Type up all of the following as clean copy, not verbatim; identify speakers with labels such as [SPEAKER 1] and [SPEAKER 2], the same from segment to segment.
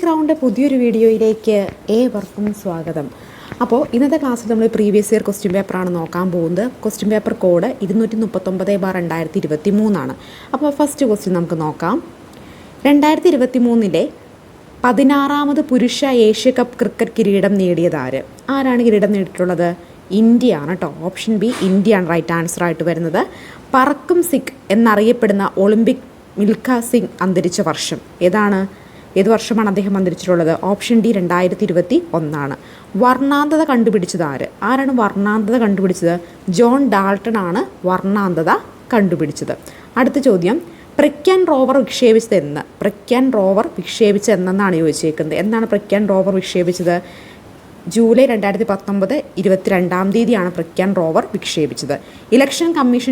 [SPEAKER 1] Ground പുതിയൊരു വീഡിയോയിലേക്ക് ഏവർക്കും സ്വാഗതം. അപ്പോൾ ഇന്നത്തെ ക്ലാസ്സിൽ നമ്മൾ പ്രീവിയസ് ഇയർ ക്വസ്റ്റ്യൻ പേപ്പറാണ് നോക്കാൻ പോകുന്നത്. ക്വസ്റ്റ്യൻ പേപ്പർ കോഡ് 239/2023 അപ്പോൾ ഫസ്റ്റ് ക്വസ്റ്റ്യൻ നമുക്ക് നോക്കാം. 2023 16ാമത് പുരുഷ ഏഷ്യ കപ്പ് ക്രിക്കറ്റ് കിരീടം നേടിയതാര്? ആരാണ് കിരീടം നേടിയിട്ടുള്ളത്? ഇന്ത്യയാണ് കേട്ടോ. ഓപ്ഷൻ ബി ഇന്ത്യയാണ് റൈറ്റ് ആൻസർ ആയിട്ട് വരുന്നത്. പറക്കും സിഖ് എന്നറിയപ്പെടുന്ന ഒളിമ്പിക് മിൽഖ സിംഗ് അന്തരിച്ച വർഷം ഏത് വർഷമാണ് അദ്ദേഹം അന്തരിച്ചിട്ടുള്ളത്? Option D 2021. വർണ്ണാന്തത കണ്ടുപിടിച്ചത് ആരാണ് വർണ്ണാന്തത കണ്ടുപിടിച്ചത്? ജോൺ ഡാൾട്ടൺ ആണ് വർണ്ണാന്തത കണ്ടുപിടിച്ചത്. അടുത്ത ചോദ്യം, പ്രഗ്യാൻ റോവർ വിക്ഷേപിച്ചത് എന്നാണ് ചോദിച്ചേക്കുന്നത്. എന്നാണ് പ്രഗ്യാൻ റോവർ വിക്ഷേപിച്ചത്? ജൂലൈ 2019 22-ാം തീയതിയാണ് പ്രഗ്യാൻ റോവർ വിക്ഷേപിച്ചത്. ഇലക്ഷൻ കമ്മീഷൻ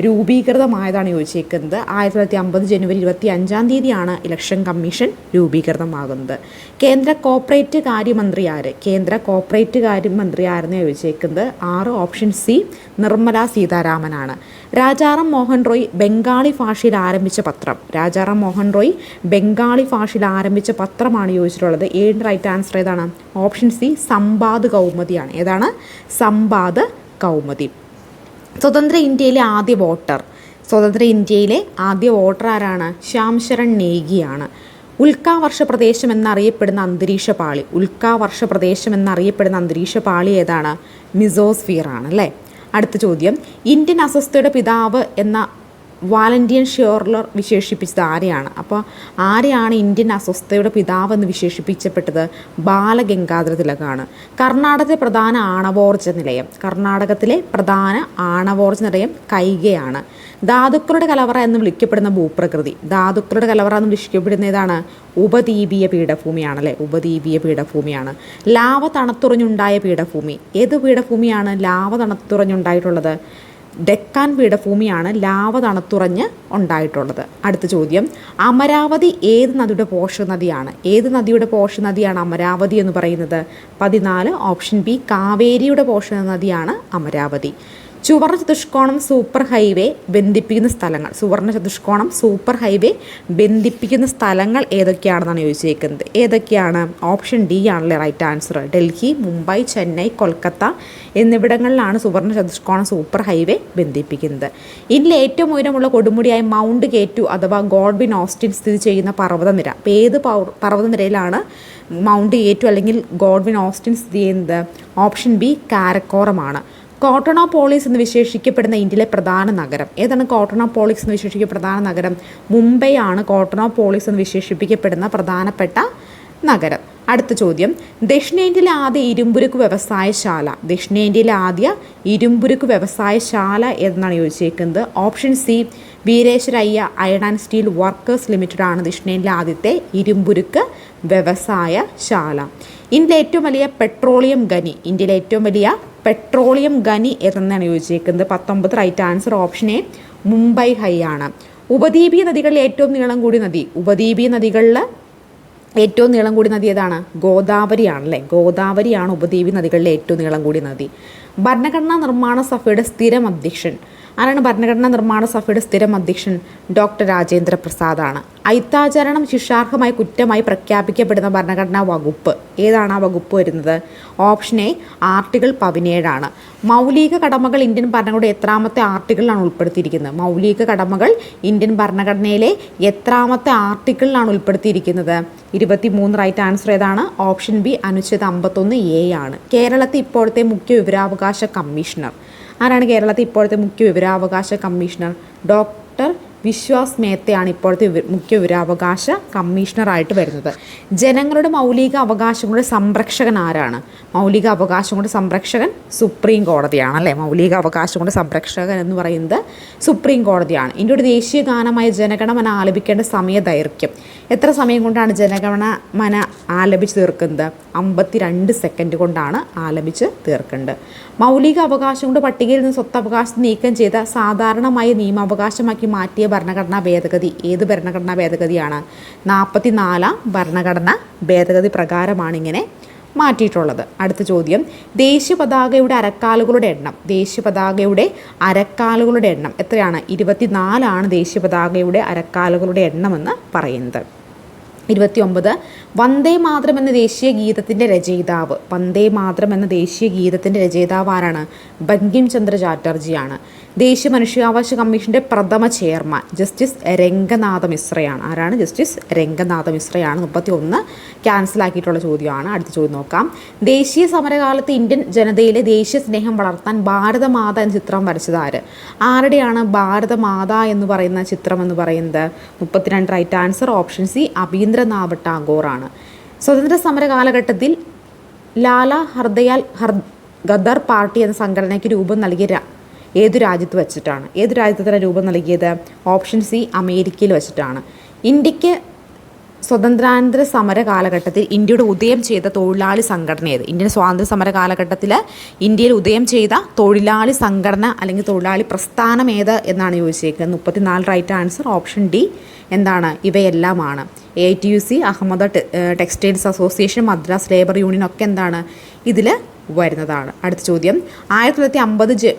[SPEAKER 1] രൂപീകൃതമായതാണ് ചോദിച്ചേക്കുന്നത്. 1950 ജനുവരി 25-ാം തീയതിയാണ് ഇലക്ഷൻ കമ്മീഷൻ രൂപീകൃതമാകുന്നത്. കേന്ദ്ര കോർപ്പറേറ്റ് കാര്യമന്ത്രി ആരെന്ന് ചോദിച്ചേക്കുന്നത്? 6 ഓപ്ഷൻ സി നിർമ്മല സീതാരാമനാണ്. രാജാറാം മോഹൻ റോയ് ബംഗാളി ഭാഷയിൽ ആരംഭിച്ച പത്രമാണ് ചോദിച്ചിട്ടുള്ളത്. റൈറ്റ് ആൻസർ ഏതാണ്? ഓപ്ഷൻ സി സംവാദ് കൗമുദിയാണ്. ഏതാണ്? സംവാദ് കൗമുദി. സ്വതന്ത്ര ഇന്ത്യയിലെ ആദ്യ വോട്ടർ ആരാണ്? ശ്യാം ശരൺ നേഗിയാണ്. ഉൽക്കാവർഷ പ്രദേശം എന്നറിയപ്പെടുന്ന അന്തരീക്ഷ പാളി ഏതാണ്? മിസോസ്ഫിയർ ആണ് അല്ലേ. അടുത്ത ചോദ്യം, ഇന്ത്യൻ അസ്വസ്ഥയുടെ പിതാവ് എന്ന വാലന്റിയൻ ഷോർലർ വിശേഷിപ്പിച്ചത് ആരെയാണ്? അപ്പോൾ ആരെയാണ് ഇന്ത്യൻ അസ്വസ്ഥയുടെ പിതാവ് എന്ന് വിശേഷിപ്പിക്കപ്പെട്ടത്? ബാലഗംഗാധര തിലകാണ്. കർണാടകത്തിലെ പ്രധാന ആണവോർജ്ജ നിലയം കൈഗയാണ്. ധാതുക്കളുടെ കലവറ എന്ന് വിളിക്കപ്പെടുന്ന ഏതാണ്? ഉപദ്വീപീയ പീഠഭൂമിയാണ്. ലാവ തണുത്തുറഞ്ഞുണ്ടായ പീഠഭൂമി ഏത് പീഠഭൂമിയാണ് ലാവ തണുത്തുറഞ്ഞുണ്ടായിട്ടുള്ളത്? ഡെക്കാൻ പീഠഭൂമിയാണ് ലാവ തണുത്തുറഞ്ഞ് ഉണ്ടായിട്ടുള്ളത്. അടുത്ത ചോദ്യം, അമരാവതി ഏത് നദിയുടെ പോഷക നദിയാണ് അമരാവതി എന്ന് പറയുന്നത്? 14 ഓപ്ഷൻ ബി കാവേരിയുടെ പോഷക നദിയാണ് അമരാവതി. സുവർണ്ണ ചതുഷ്കോണം സൂപ്പർ ഹൈവേ ബന്ധിപ്പിക്കുന്ന സ്ഥലങ്ങൾ ഏതൊക്കെയാണെന്നാണ് ചോദിച്ചേക്കുന്നത്. ഏതൊക്കെയാണ്? ഓപ്ഷൻ ഡി ആണല്ലേ റൈറ്റ് ആൻസർ. ഡൽഹി, മുംബൈ, ചെന്നൈ, കൊൽക്കത്ത എന്നിവിടങ്ങളിലാണ് സുവർണ്ണ ചതുഷ്കോണം സൂപ്പർ ഹൈവേ ബന്ധിപ്പിക്കുന്നത്. ഇന്ത്യയിലെ ഏറ്റവും ഉയരമുള്ള കൊടുമുടിയായ മൗണ്ട് കേറ്റു അഥവാ ഗോഡ്വിൻ ഓസ്റ്റിൻ സ്ഥിതി ചെയ്യുന്ന പർവ്വതനിര. അപ്പോൾ ഏത് പർവ്വതനിരയിലാണ് മൗണ്ട് കേറ്റു അല്ലെങ്കിൽ ഗോഡ്വിൻ ഓസ്റ്റിൻ സ്ഥിതി ചെയ്യുന്നത്? Option B കാരക്കോറമാണ്. കോട്ടണോപോളിസ് എന്ന് വിശേഷിക്കപ്പെടുന്ന ഇന്ത്യയിലെ പ്രധാന നഗരം ഏതാണ്? കോട്ടണോപോളിസ് എന്ന് വിശേഷിക്കപ്പെടുന്ന പ്രധാന നഗരം മുംബൈ ആണ്. കോട്ടണോപോളിസ് എന്ന് വിശേഷിപ്പിക്കപ്പെടുന്ന പ്രധാനപ്പെട്ട നഗരം. അടുത്ത ചോദ്യം, ദക്ഷിണേന്ത്യയിലെ ആദ്യ ഇരുമ്പുരുക്ക് വ്യവസായശാല എന്നാണ് ചോദിച്ചേക്കുന്നത്. Option C Visvesvaraya iron and steel workers limited ആണ് ദക്ഷിണേന്ത്യയിലെ ആദ്യത്തെ ഇരുമ്പുരുക്ക് വ്യവസായശാല. ഇന്ത്യയിലെ ഏറ്റവും വലിയ പെട്രോളിയം ഖനി ഏതെന്നാണ് ചോദിച്ചേക്കുന്നത്? 19 right answer option A Mumbai high ആണ്. ഉപദ്വീപീയ നദികളിൽ ഏറ്റവും നീളം കൂടിയ നദി ഏതാണ്? ഗോദാവരിയാണല്ലേ. ഗോദാവരിയാണ് ഉപദ്വീപീയ നദികളിലെ ഏറ്റവും നീളം കൂടിയ നദി. ഭരണഘടനാ നിർമ്മാണ സഭയുടെ സ്ഥിരം അധ്യക്ഷൻ ആരാണ്? ഭരണഘടനാ നിർമ്മാണ സഭയുടെ സ്ഥിരം അധ്യക്ഷൻ ഡോക്ടർ രാജേന്ദ്ര പ്രസാദാണ്. അയിത്താചരണം ശിക്ഷാർഹമായ കുറ്റമായി പ്രഖ്യാപിക്കപ്പെടുന്ന ഭരണഘടനാ വകുപ്പ് ഏതാണ്? ആ വകുപ്പ് വരുന്നത്? ഓപ്ഷൻ എ ആർട്ടിക്കിൾ 17 ആണ്. മൗലിക കടമകൾ ഇന്ത്യൻ ഭരണഘടനയുടെ എത്രാമത്തെ ആർട്ടിക്കിളിലാണ് ഉൾപ്പെടുത്തിയിരിക്കുന്നത്? മൗലിക കടമകൾ ഇന്ത്യൻ ഭരണഘടനയിലെ എത്രാമത്തെ ആർട്ടിക്കിളിലാണ് ഉൾപ്പെടുത്തിയിരിക്കുന്നത്? 23 റൈറ്റ് ആൻസർ ഏതാണ്? ഓപ്ഷൻ ബി അനുച്ഛേദം 51A ആണ്. കേരളത്തിൽ ഇപ്പോഴത്തെ മുഖ്യ വിവരാവകാശ കമ്മീഷണർ ആരാണ്? കേരളത്തിൽ ഇപ്പോഴത്തെ മുഖ്യ വിവരാവകാശ കമ്മീഷണർ ഡോക്ടർ വിശ്വാസ് മേത്തയാണ് ഇപ്പോഴത്തെ മുഖ്യ വിവരാവകാശ കമ്മീഷണറായിട്ട് വരുന്നത്. ജനങ്ങളുടെ മൗലിക അവകാശങ്ങളുടെ സംരക്ഷകൻ ആരാണ്? മൗലിക അവകാശങ്ങളുടെ സംരക്ഷകൻ സുപ്രീം കോടതിയാണ് അല്ലേ. മൗലിക അവകാശങ്ങളുടെ സംരക്ഷകൻ എന്ന് പറയുന്നത് സുപ്രീം കോടതിയാണ്. ഇന്ത്യയുടെ ദേശീയ ഗാനമായ ജനഗണമന ആലപിക്കേണ്ട സമയദൈർഘ്യം എത്ര സമയം കൊണ്ടാണ് ജനഗണമന ആലപിച്ച് തീർക്കുന്നത്? 52 സെക്കൻഡ് കൊണ്ടാണ് ആലപിച്ച് തീർക്കേണ്ടത്. മൗലിക അവകാശങ്ങളുടെ പട്ടികയിൽ നിന്ന് സ്വത്തവകാശം നീക്കം ചെയ്ത സാധാരണമായ നിയമാവകാശമാക്കി മാറ്റിയ ഭരണഘടനാ ഭേദഗതി ഏത് ഭരണഘടനാ ഭേദഗതിയാണ്? 44-ാം ഭരണഘടനാ ഭേദഗതി പ്രകാരമാണ് ഇങ്ങനെ മാറ്റിയിട്ടുള്ളത്. അടുത്ത ചോദ്യം, ദേശീയ പതാകയുടെ അരക്കാലുകളുടെ എണ്ണം എത്രയാണ്? 24 ആണ് ദേശീയ പതാകയുടെ അരക്കാലുകളുടെ എണ്ണമെന്ന് പറയുന്നത്. 29 വന്ദേ മാതരം എന്ന ദേശീയ ഗീതത്തിൻ്റെ രചയിതാവ്. വന്ദേ മാതരം എന്ന ദേശീയ ഗീതത്തിൻ്റെ രചയിതാവ് ആരാണ്? ബങ്കിം ചന്ദ്ര ചാറ്റർജിയാണ്. ദേശീയ മനുഷ്യാവകാശ കമ്മീഷൻ്റെ പ്രഥമ ചെയർമാൻ ജസ്റ്റിസ് രംഗനാഥ മിശ്രയാണ്. ആരാണ്? ജസ്റ്റിസ് രംഗനാഥ മിശ്രയാണ്. 31 ക്യാൻസലാക്കിയിട്ടുള്ള ചോദ്യമാണ്. അടുത്ത ചോദ്യം നോക്കാം. ദേശീയ സമരകാലത്ത് ഇന്ത്യൻ ജനതയിലെ ദേശീയ സ്നേഹം വളർത്താൻ ഭാരതമാത എന്ന ചിത്രം വരച്ചത് ആര്? ആരുടെയാണ് ഭാരതമാത എന്ന് പറയുന്ന ചിത്രം എന്ന് പറയുന്നത്? 32 റൈറ്റ് ആൻസർ ഓപ്ഷൻ സി അബീന്ദ്രനാഥ് ടാഗോറാണ്. സ്വതന്ത്ര സമര കാലഘട്ടത്തിൽ ലാല ഹർദയാൽ ഗദർ പാർട്ടി എന്ന സംഘടനയ്ക്ക് രൂപം നൽകിയ ഏതു രാജ്യത്ത് വെച്ചിട്ടാണ്? ഏതു രാജ്യത്തിന് രൂപം നൽകിയത്? ഓപ്ഷൻ സി അമേരിക്കയിൽ വെച്ചിട്ടാണ്. ഇന്ത്യക്ക് സ്വതന്ത്രാനന്തര സമര കാലഘട്ടത്തിൽ ഇന്ത്യയുടെ ഉദയം ചെയ്ത തൊഴിലാളി സംഘടന ഏത്? ഇന്ത്യൻ സ്വാതന്ത്ര്യ സമര കാലഘട്ടത്തിൽ ഇന്ത്യയിൽ ഉദയം ചെയ്ത തൊഴിലാളി സംഘടന അല്ലെങ്കിൽ തൊഴിലാളി പ്രസ്ഥാനം ഏത് എന്നാണ് ചോദിച്ചേക്കുന്നത്? 34 റൈറ്റ് ആൻസർ ഓപ്ഷൻ ഡി എന്താണ്? ഇവയെല്ലാമാണ്. ATUC, അഹമ്മദ textiles association, Madras labour union ഒക്കെ എന്താണ് ഇതിൽ വരുന്നതാണ്. അടുത്ത ചോദ്യം. 1950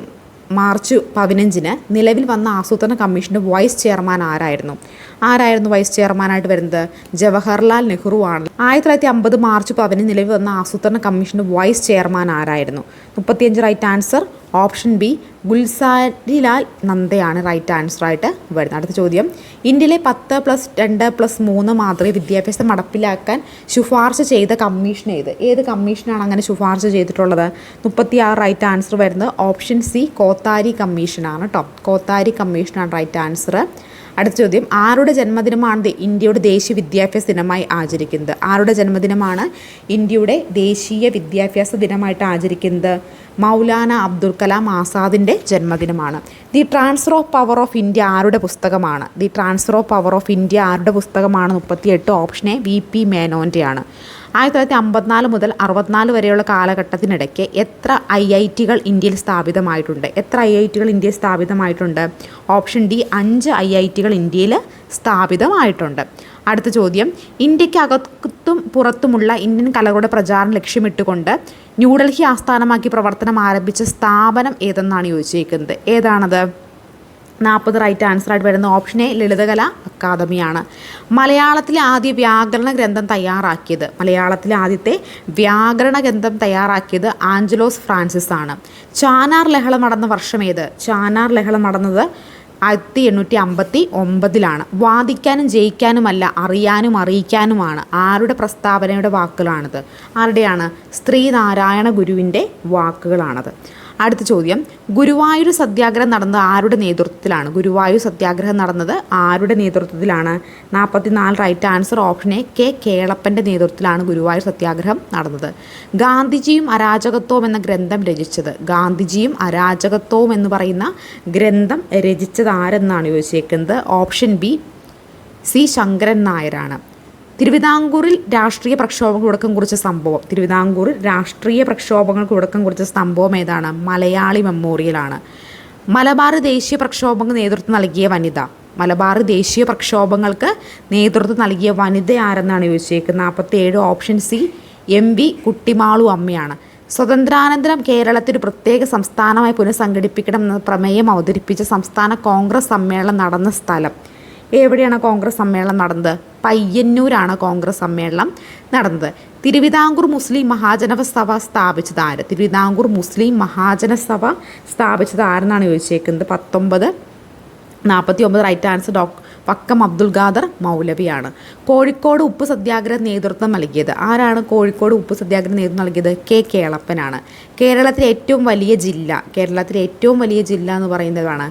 [SPEAKER 1] മാർച്ച് 15 നിലവിൽ വന്ന ആസൂത്രണ കമ്മീഷൻ്റെ വൈസ് ചെയർമാൻ ആരായിരുന്നു? വൈസ് ചെയർമാനായിട്ട് വരുന്നത്? ജവഹർലാൽ നെഹ്റു ആണ്. 1950 മാർച്ച് 15 നിലവിൽ വന്ന ആസൂത്രണ കമ്മീഷൻ്റെ വൈസ് ചെയർമാൻ ആരായിരുന്നു? 35 right answer option B Gulzarilal നന്ദയാണ് റൈറ്റ് ആൻസറായിട്ട് വരുന്നത്. അടുത്ത ചോദ്യം. ഇന്ത്യയിലെ 10+2+3 മാതൃക വിദ്യാഭ്യാസം നടപ്പിലാക്കാൻ ശുപാർശ ചെയ്ത കമ്മീഷൻ ഏത്? ഏത് കമ്മീഷനാണ് അങ്ങനെ ശുപാർശ ചെയ്തിട്ടുള്ളത്? 36 റൈറ്റ് ആൻസർ വരുന്നത് ഓപ്ഷൻ സി കോത്താരി കമ്മീഷനാണ് കേട്ടോ. കോത്താരി കമ്മീഷനാണ് റൈറ്റ് ആൻസർ. അടുത്ത ചോദ്യം. ആരുടെ ജന്മദിനമാണ് ഇന്ത്യയുടെ ദേശീയ വിദ്യാഭ്യാസ ദിനമായി ആചരിക്കുന്നത്? ആരുടെ ജന്മദിനമാണ് ഇന്ത്യയുടെ ദേശീയ വിദ്യാഭ്യാസ ദിനമായിട്ട് ആചരിക്കുന്നത്? മൗലാന അബ്ദുൽ കലാം ആസാദിൻ്റെ ജന്മദിനമാണ്. The transfer of power of India ആരുടെ പുസ്തകമാണ്? The transfer of power of India ആരുടെ പുസ്തകമാണ്? 38 ഓപ്ഷൻ എ VP മേനോൻ്റെയാണ്. 1954 മുതൽ 64 വരെയുള്ള കാലഘട്ടത്തിനിടയ്ക്ക് എത്ര IITകൾ ഇന്ത്യയിൽ സ്ഥാപിതമായിട്ടുണ്ട്? എത്ര IITകൾ ഇന്ത്യയിൽ സ്ഥാപിതമായിട്ടുണ്ട്? ഓപ്ഷൻ ഡി 5 IITകൾ ഇന്ത്യയിൽ സ്ഥാപിതമായിട്ടുണ്ട്. അടുത്ത ചോദ്യം. ഇന്ത്യക്ക് അകത്തും പുറത്തുമുള്ള ഇന്ത്യൻ കലകളുടെ പ്രചാരണം ലക്ഷ്യമിട്ടുകൊണ്ട് ന്യൂഡൽഹി ആസ്ഥാനമാക്കി പ്രവർത്തനം ആരംഭിച്ച സ്ഥാപനം ഏതെന്നാണ് ചോദിച്ചിരിക്കുന്നത്? ഏതാണത്? 40 റൈറ്റ് ആൻസറായിട്ട് വരുന്ന ഓപ്ഷൻ എ ലളിതകല അക്കാദമിയാണ്. മലയാളത്തിലെ ആദ്യ വ്യാകരണ ഗ്രന്ഥം തയ്യാറാക്കിയത്? മലയാളത്തിലെ ആദ്യത്തെ വ്യാകരണ ഗ്രന്ഥം തയ്യാറാക്കിയത് ആഞ്ചലോസ് ഫ്രാൻസിസ് ആണ്. ചാനാർ ലഹള നടന്ന വർഷം ഏത്? ചാനാർ ലഹള നടന്നത് 1859 വാദിക്കാനും ജയിക്കാനുമല്ല, അറിയാനും അറിയിക്കാനുമാണ്. ആരുടെ പ്രസ്താവനയുടെ വാക്കുകളാണിത്? ആരുടെയാണ്? ശ്രീനാരായണ ഗുരുവിൻ്റെ വാക്കുകളാണത്. അടുത്ത ചോദ്യം. ഗുരുവായൂർ സത്യാഗ്രഹം നടന്നത് ആരുടെ നേതൃത്വത്തിലാണ്? ഗുരുവായൂർ സത്യാഗ്രഹം നടന്നത് ആരുടെ നേതൃത്വത്തിലാണ്? 44 റൈറ്റ് ആൻസർ ഓപ്ഷൻ എ കേളപ്പൻ്റെ നേതൃത്വത്തിലാണ് ഗുരുവായൂർ സത്യാഗ്രഹം നടന്നത്. ഗാന്ധിജിയും അരാജകത്വവും എന്ന ഗ്രന്ഥം രചിച്ചത്? ഗാന്ധിജിയും അരാജകത്വവും എന്ന് പറയുന്ന ഗ്രന്ഥം രചിച്ചത് ആരെന്നാണ് ചോദിച്ചേക്കുന്നത്? ഓപ്ഷൻ ബി സി ശങ്കരൻ നായരാണ്. തിരുവിതാംകൂറിൽ രാഷ്ട്രീയ പ്രക്ഷോഭങ്ങൾക്ക് തുടക്കം കുറിച്ച സംഭവം? തിരുവിതാംകൂറിൽ രാഷ്ട്രീയ പ്രക്ഷോഭങ്ങൾക്ക് തുടക്കം കുറിച്ച സംഭവം ഏതാണ്? മലയാളി മെമ്മോറിയലാണ്. മലബാർ ദേശീയ പ്രക്ഷോഭങ്ങൾക്ക് നേതൃത്വം നൽകിയ വനിത? മലബാർ ദേശീയ പ്രക്ഷോഭങ്ങൾക്ക് നേതൃത്വം നൽകിയ വനിത ആരെന്നാണ് ചോദിച്ചേക്കുന്നത്? 47 ഓപ്ഷൻ സി MV കുട്ടിമാളു അമ്മയാണ്. സ്വതന്ത്രാനന്തരം കേരളത്തിൽ ഒരു പ്രത്യേക സംസ്ഥാനമായി പുനഃസംഘടിപ്പിക്കണമെന്ന പ്രമേയം അവതരിപ്പിച്ച സംസ്ഥാന കോൺഗ്രസ് സമ്മേളനം നടന്ന സ്ഥലം? എവിടെയാണ് കോൺഗ്രസ് സമ്മേളനം നടന്നത്? പയ്യന്നൂരാണ് കോൺഗ്രസ് സമ്മേളനം നടന്നത്. തിരുവിതാംകൂർ മുസ്ലിം മഹാജനസഭ സ്ഥാപിച്ചത് ആര്? തിരുവിതാംകൂർ മുസ്ലിം മഹാജനസഭ സ്ഥാപിച്ചത് ആരെന്നാണ് ചോദിച്ചേക്കുന്നത്? 49 റൈറ്റ് ആൻസർ വക്കം അബ്ദുൽ ഖാദർ മൗലവിയാണ്. കോഴിക്കോട് ഉപ്പ് സത്യാഗ്രഹ നേതൃത്വം നൽകിയത് ആരാണ്? കോഴിക്കോട് ഉപ്പ് സത്യാഗ്രഹ നേതൃത്വം നൽകിയത് കേളപ്പനാണ്. കേരളത്തിലെ ഏറ്റവും വലിയ ജില്ല എന്ന് പറയുന്നതാണ്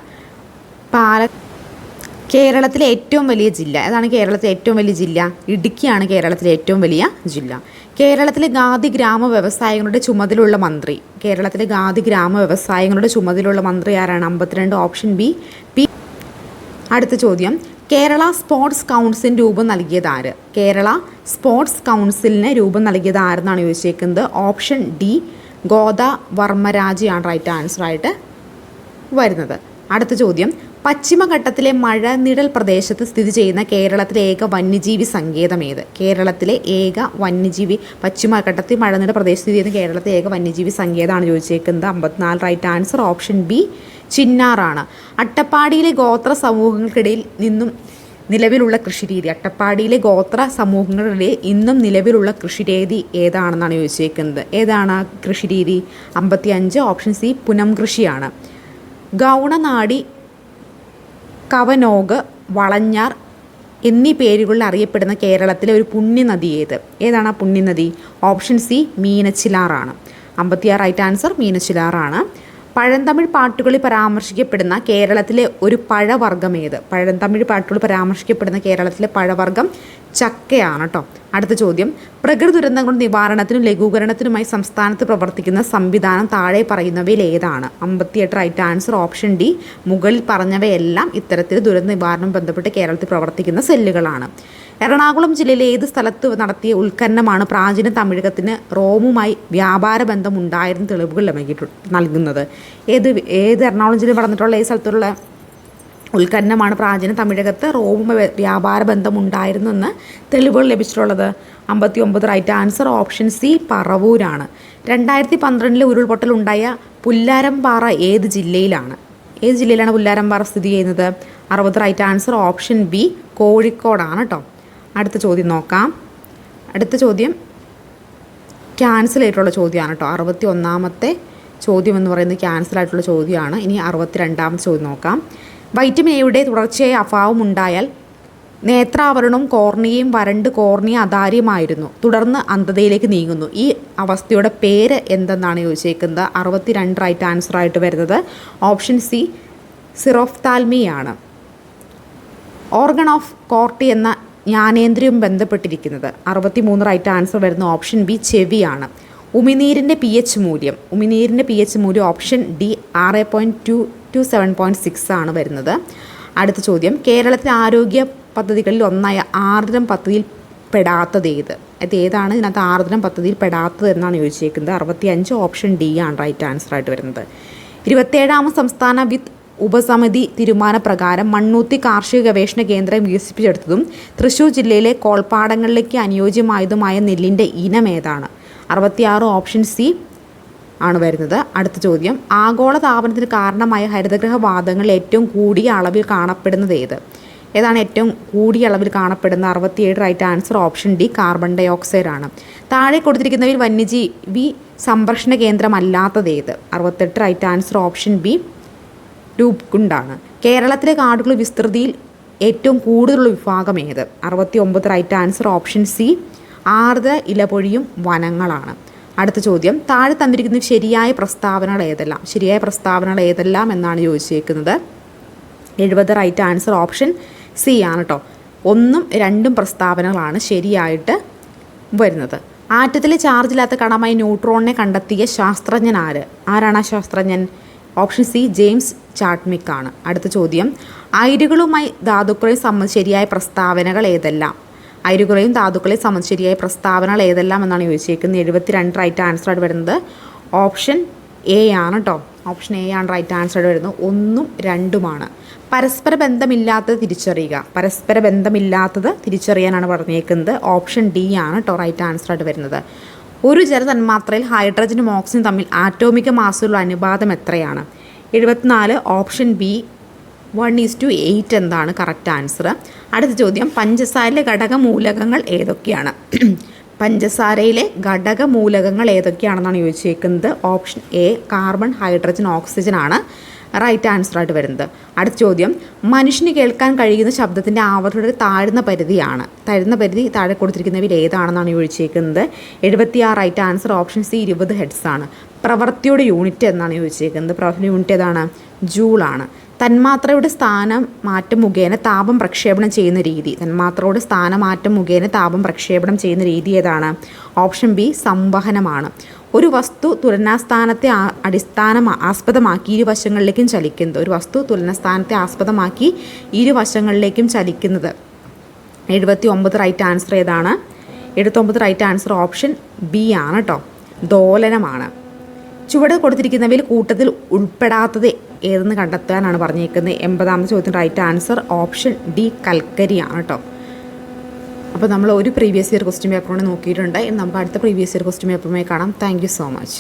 [SPEAKER 1] കേരളത്തിലെ ഏറ്റവും വലിയ ജില്ല. ഏതാണ് കേരളത്തിലെ ഏറ്റവും വലിയ ജില്ല? ഇടുക്കിയാണ് കേരളത്തിലെ ഏറ്റവും വലിയ ജില്ല. കേരളത്തിലെ ഖാദി ഗ്രാമ വ്യവസായങ്ങളുടെ ചുമതലയുള്ള മന്ത്രി? കേരളത്തിലെ ഖാദി ഗ്രാമ വ്യവസായങ്ങളുടെ ചുമതലയുള്ള മന്ത്രി ആരാണ്? 52 ഓപ്ഷൻ ബി പി. അടുത്ത ചോദ്യം. കേരള സ്പോർട്സ് കൗൺസിലിന് രൂപം നൽകിയത് ആര്? കേരള സ്പോർട്സ് കൗൺസിലിന് രൂപം നൽകിയത് ആരെന്നാണ് ചോദിച്ചേക്കുന്നത്? ഓപ്ഷൻ ഡി ഗോദാ വർമ്മരാജയാണ് റൈറ്റ് ആൻസറായിട്ട് വരുന്നത്. അടുത്ത ചോദ്യം. പശ്ചിമഘട്ടത്തിലെ മഴനിഴൽ പ്രദേശത്ത് സ്ഥിതി ചെയ്യുന്ന കേരളത്തിലെ ഏക വന്യജീവി സങ്കേതം ഏത്? കേരളത്തിലെ ഏക വന്യജീവി പശ്ചിമഘട്ടത്തിൽ മഴനിഴൽ പ്രദേശത്ത് സ്ഥിതി ചെയ്യുന്ന കേരളത്തിലെ ഏക വന്യജീവി സങ്കേതമാണ് ചോദിച്ചേക്കുന്നത്? 54 റൈറ്റ് ആൻസർ ഓപ്ഷൻ ബി ചിന്നാറാണ്. അട്ടപ്പാടിയിലെ ഗോത്ര സമൂഹങ്ങൾക്കിടയിൽ നിന്നും നിലവിലുള്ള കൃഷിരീതി, അട്ടപ്പാടിയിലെ ഗോത്ര സമൂഹങ്ങളിലെ ഇന്നും നിലവിലുള്ള കൃഷിരീതി ഏതാണെന്നാണ് ചോദിച്ചേക്കുന്നത്. ഏതാണ് ആ കൃഷിരീതി? 55 ഓപ്ഷൻ സി പുനം കൃഷിയാണ്. ഗൗണനാടി, കവനോഗ്, വളഞ്ഞാർ എന്നീ പേരുകളിൽ അറിയപ്പെടുന്ന കേരളത്തിലെ ഒരു പുണ്യനദി ഏതാണ് ആ പുണ്യനദി? ഓപ്ഷൻ സി മീനച്ചിലാറാണ്. 56 റൈറ്റ് ആൻസർ മീനച്ചിലാറാണ്. പഴന്തമിഴ് പാട്ടുകളിൽ പരാമർശിക്കപ്പെടുന്ന കേരളത്തിലെ ഒരു പഴവർഗ്ഗം ഏത്? പഴന്തമിഴ് പാട്ടുകളിൽ പരാമർശിക്കപ്പെടുന്ന കേരളത്തിലെ പഴവർഗ്ഗം ചക്കയാണ് കേട്ടോ. അടുത്ത ചോദ്യം, പ്രകൃതി ദുരന്തങ്ങളുടെ നിവാരണത്തിനും ലഘൂകരണത്തിനുമായി സംസ്ഥാനത്ത് പ്രവർത്തിക്കുന്ന സംവിധാനം താഴെ പറയുന്നവയിൽ ഏതാണ്? 58 റൈറ്റ് ആൻസർ ഓപ്ഷൻ ഡി. മുകളിൽ പറഞ്ഞവയെല്ലാം ഇത്തരത്തിൽ ദുരന്ത നിവാരണം ബന്ധപ്പെട്ട് കേരളത്തിൽ പ്രവർത്തിക്കുന്ന സെല്ലുകളാണ്. എറണാകുളം ജില്ലയിലെ ഏത് സ്ഥലത്ത് നടത്തിയ ഉത്ഖനനമാണ് പ്രാചീന തമിഴകത്തിന് റോമുമായി വ്യാപാര ബന്ധമുണ്ടായിരുന്ന തെളിവുകൾ നൽകുന്നത്? ഏത് എറണാകുളം ജില്ലയിൽ നടന്നിട്ടുള്ള ഏത് സ്ഥലത്തുള്ള ഉത്ഖനനമാണ് പ്രാചീന തമിഴകത്ത് റോമുമായി വ്യാപാര ബന്ധമുണ്ടായിരുന്നെന്ന് തെളിവുകൾ ലഭിച്ചിട്ടുള്ളത്? 59 റൈറ്റ് ആൻസർ ഓപ്ഷൻ സി പറവൂരാണ്. 2012 ഉരുൾപൊട്ടലുണ്ടായ പുല്ലാരംപാറ ഏത് ജില്ലയിലാണ്? ഏത് ജില്ലയിലാണ് പുല്ലാരംപാറ സ്ഥിതി ചെയ്യുന്നത്? 60 റൈറ്റ് ആൻസർ ഓപ്ഷൻ ബി കോഴിക്കോടാണ് കേട്ടോ. അടുത്ത ചോദ്യം നോക്കാം. അടുത്ത ചോദ്യം ക്യാൻസൽ ആയിട്ടുള്ള ചോദ്യമാണ് കേട്ടോ. 61ാമത്തെ ചോദ്യം എന്ന് പറയുന്നത് ക്യാൻസൽ ആയിട്ടുള്ള ചോദ്യമാണ്. ഇനി 62ാമത്തെ ചോദ്യം നോക്കാം. വൈറ്റമിൻ എയുടെ തുടർച്ചയായ അഭാവം ഉണ്ടായാൽ നേത്രാവരണവും കോർണിയയും വരണ്ട് കോർണിയ അതാര്യമായിരുന്നു, തുടർന്ന് അന്ധതയിലേക്ക് നീങ്ങുന്നു. ഈ അവസ്ഥയുടെ പേര് എന്തെന്നാണ് ചോദിച്ചേക്കുന്നത്? 62 റൈറ്റ് ആൻസർ ആയിട്ട് വരുന്നത് ഓപ്ഷൻ സി സിറോഫ്താൽമിയാണ്. ഓർഗൺ ഓഫ് കോർട്ടി എന്ന ജ്ഞാനേന്ദ്രിയം ബന്ധപ്പെട്ടിരിക്കുന്നത്? 63 റൈറ്റ് ആൻസർ വരുന്ന ഓപ്ഷൻ ബി ചെവിയാണ്. ഉമിനീരിൻ്റെ pH മൂല്യം ഓപ്ഷൻ ഡി 6.2 to 7.6 ആണ് വരുന്നത്. അടുത്ത ചോദ്യം, കേരളത്തിലെ ആരോഗ്യ പദ്ധതികളിൽ ഒന്നായ ആർദ്രം പദ്ധതിയിൽ പെടാത്തത് ഏത്? ഏതാണ് ഇതിനകത്ത് ആർദ്രം പദ്ധതിയിൽ പെടാത്തത് എന്നാണ് ചോദിച്ചേക്കുന്നത്? 65 ഓപ്ഷൻ ഡി ആണ് റൈറ്റ് ആൻസർ ആയിട്ട് വരുന്നത്. 27ാമത് സംസ്ഥാന വിത്ത് ഉപസമിതി തീരുമാനപ്രകാരം മണ്ണൂത്തി കാർഷിക ഗവേഷണ കേന്ദ്രം വികസിപ്പിച്ചെടുത്തതും തൃശ്ശൂർ ജില്ലയിലെ കോൾപ്പാടങ്ങളിലേക്ക് അനുയോജ്യമായതുമായ നെല്ലിൻ്റെ ഇനം ഏതാണ്? 66 ഓപ്ഷൻ സി ആണ് വരുന്നത്. അടുത്ത ചോദ്യം, ആഗോള താപനത്തിന് കാരണമായ ഹരിതഗൃഹ വാതകങ്ങൾ ഏറ്റവും കൂടിയ അളവിൽ കാണപ്പെടുന്നത് ഏത്? ഏതാണ് ഏറ്റവും കൂടിയ അളവിൽ കാണപ്പെടുന്ന? 67 right answer option D carbon dioxide ആണ്. താഴെ കൊടുത്തിരിക്കുന്നവയിൽ വന്യജീവി സംരക്ഷണ കേന്ദ്രമല്ലാത്തത് ഏത്? 68 റൈറ്റ് ആൻസർ ഓപ്ഷൻ ബി രൂപ്കുണ്ടാണ്. കേരളത്തിലെ കാടുകളുടെ വിസ്തൃതിയിൽ ഏറ്റവും കൂടുതലുള്ള വിഭാഗം ഏത്? 69 റൈറ്റ് ആൻസർ ഓപ്ഷൻ സി ആർദ്ര ഇലപൊഴിയും വനങ്ങളാണ്. അടുത്ത ചോദ്യം, താഴെ തന്നിരിക്കുന്ന ശരിയായ പ്രസ്താവനകൾ ഏതെല്ലാം എന്നാണ് ചോദിച്ചേക്കുന്നത്? 70 റൈറ്റ് ആൻസർ ഓപ്ഷൻ സി ആണ് കേട്ടോ. 1ഉം 2ഉം പ്രസ്താവനകളാണ് ശരിയായിട്ട് വരുന്നത്. ആറ്റത്തിലെ ചാർജില്ലാത്ത കണമായ ന്യൂട്രോണിനെ കണ്ടെത്തിയ ശാസ്ത്രജ്ഞൻ ആരാണ് ആ ശാസ്ത്രജ്ഞൻ? ഓപ്ഷൻ സി ജെയിംസ് ചാഡ്വിക് ആണ്. അടുത്ത ചോദ്യം, അയിരുകളുമായി ധാതുക്കളെയും സംബന്ധിച്ച് ശരിയായ പ്രസ്താവനകൾ ഏതെല്ലാം? അയിരുകളെയും ധാതുക്കളെയും സംബന്ധിച്ച് ശരിയായ പ്രസ്താവനകൾ ഏതെല്ലാം എന്നാണ് ചോദിച്ചേക്കുന്നത്? 72 റൈറ്റ് ആൻസർ ആയിട്ട് വരുന്നത് ഓപ്ഷൻ എ ആണ് കേട്ടോ. ഓപ്ഷൻ എ ആണ് റൈറ്റ് ആൻസർ ആയിട്ട് വരുന്നത്. 1ഉം 2ഉമാണ്. പരസ്പര ബന്ധമില്ലാത്തത് തിരിച്ചറിയാനാണ് പറഞ്ഞേക്കുന്നത്. ഓപ്ഷൻ ഡി ആണ് കേട്ടോ റൈറ്റ് ആൻസർ ആയിട്ട് വരുന്നത്. ഒരു ജലതന്മാത്രയിൽ ഹൈഡ്രജനും ഓക്സിജനും തമ്മിൽ ആറ്റോമിക മാസുള്ള അനുപാതം എത്രയാണ്? 74 ഓപ്ഷൻ ബി 1:8 എന്താണ് കറക്റ്റ് ആൻസർ. അടുത്ത ചോദ്യം, പഞ്ചസാരയിലെ ഘടകമൂലകങ്ങൾ ഏതൊക്കെയാണെന്നാണ് ചോദിച്ചേക്കുന്നത്? Option A carbon, hydrogen, oxygen ആണ് റൈറ്റ് ആൻസർ ആയിട്ട് വരുന്നത്. അടുത്ത ചോദ്യം, മനുഷ്യന് കേൾക്കാൻ കഴിയുന്ന ശബ്ദത്തിൻ്റെ ആവൃത്തിയുടെ താഴ്ന്ന പരിധി താഴെ കൊടുത്തിരിക്കുന്നവയിൽ ഏതാണെന്നാണ് ചോദിച്ചേക്കുന്നത്? 76 right answer option C 20 hertz ആണ്. പ്രവൃത്തിയുടെ യൂണിറ്റ് എന്നാണ് ചോദിച്ചേക്കുന്നത്? പ്രവൃത്തി യൂണിറ്റ് ഏതാണ്? ജൂളാണ്. തന്മാത്രയുടെ സ്ഥാനമാറ്റം മുഖേന താപം പ്രക്ഷേപണം ചെയ്യുന്ന രീതി ഏതാണ്? ഓപ്ഷൻ ബി സംവഹനമാണ്. ഒരു വസ്തു തുലനാസ്ഥാനത്തെ ആസ്പദമാക്കി ഇരുവശങ്ങളിലേക്കും ചലിക്കുന്നത്. 79 റൈറ്റ് ആൻസർ ഏതാണ്? 79 റൈറ്റ് ആൻസർ ഓപ്ഷൻ ബി ആണ് കേട്ടോ, ദോലനമാണ്. ചുവടെ കൊടുത്തിരിക്കുന്നവയിൽ കൂട്ടത്തിൽ ഉൾപ്പെടാത്തത് ഏതെന്ന് കണ്ടെത്താനാണ് പറഞ്ഞേക്കുന്നത്? 80ാമത്തെ ചോദ്യത്തിന് റൈറ്റ് ആൻസർ ഓപ്ഷൻ ഡി കൽക്കരിയാണ് കേട്ടോ. അപ്പോൾ നമ്മൾ ഒരു പ്രീവിയസ് ഇയർ ക്വസ്റ്റ്യൻ പേപ്പർ കൊണ്ട് നോക്കിയിട്ടുണ്ട്. നമുക്ക് അടുത്ത പ്രീവിയസ് ഇയർ ക്വസ്റ്റ്യൻ പേപ്പറുമായി കാണാം. Thank you so much.